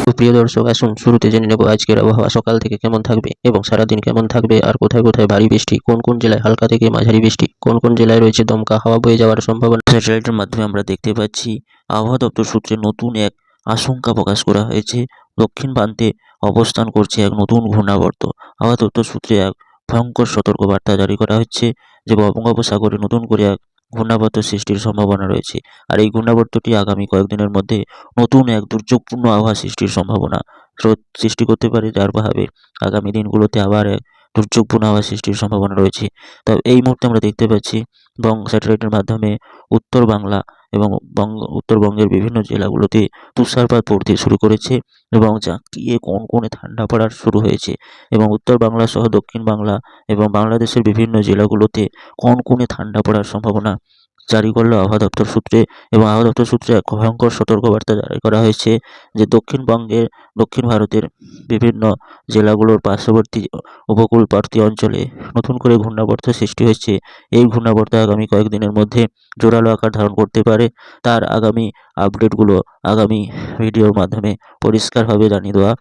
তো প্রিয় দর্শক, আসুন শুরুতে জেনে নেব আজকের আবহাওয়া সকাল থেকে কেমন থাকবে এবং সারাদিন কেমন থাকবে, আর কোথায় কোথায় ভারী বৃষ্টি, কোন কোন জেলায় হালকা থেকে মাঝারি বৃষ্টি, কোন কোন জেলায় রয়েছে দমকা হাওয়া বয়ে যাওয়ার সম্ভাবনা। স্যাটেলাইটের মাধ্যমে আমরা দেখতে পাচ্ছি আবহাওয়া দপ্তর সূত্রে নতুন এক আশঙ্কা প্রকাশ করা হয়েছে। দক্ষিণ প্রান্তে অবস্থান করছে এক নতুন ঘূর্ণাবর্ত। আবহাওয়া দপ্তর সূত্রে এক ভয়ঙ্কর সতর্কবার্তা জারি করা হচ্ছে যে বঙ্গোপসাগরে নতুন করে এক ঘূর্ণাবর্ত সৃষ্টির সম্ভাবনা রয়েছে। আর এই ঘূর্ণাবর্তটি আগামী কয়েকদিনের মধ্যে নতুন এক দুর্যোগপূর্ণ আবহাওয়া সৃষ্টির সম্ভাবনা সৃষ্টি করতে পারে, যার প্রভাবে আগামী দিনগুলোতে আবার এক দুর্যোগপূর্ণ আবহাওয়া সৃষ্টির সম্ভাবনা রয়েছে। তবে এই মুহূর্তে আমরা দেখতে পাচ্ছি স্যাটেলাইটের মাধ্যমে উত্তর বাংলা এবং উত্তরবঙ্গের বিভিন্ন জেলাগুলোতে তুষারপাত পড়তে শুরু করেছে এবং জাঁকিয়ে কনকনে ঠান্ডা পড়ার শুরু হয়েছে। এবং উত্তর বাংলা সহ দক্ষিণ বাংলা এবং বাংলাদেশের বিভিন্ন জেলাগুলোতে কনকনে ঠান্ডা পড়ার সম্ভাবনা জারি করলো আবহাওয়া দপ্তর সূত্রে। এবং আবহাওয়া দপ্তর সূত্রে এক ভয়ঙ্কর সতর্কবার্তা জারি করা হয়েছে যে দক্ষিণ ভারতের বিভিন্ন জেলাগুলোর পার্শ্ববর্তী উপকূলবর্তী অঞ্চলে নতুন করে ঘূর্ণাবর্ত সৃষ্টি হয়েছে। এই ঘূর্ণাবর্ত আগামী কয়েকদিনের মধ্যে জোরালো আকার ধারণ করতে পারে। তার আগামী আপডেটগুলো আগামী ভিডিওর মাধ্যমে পরিষ্কারভাবে জানিয়ে দেওয়া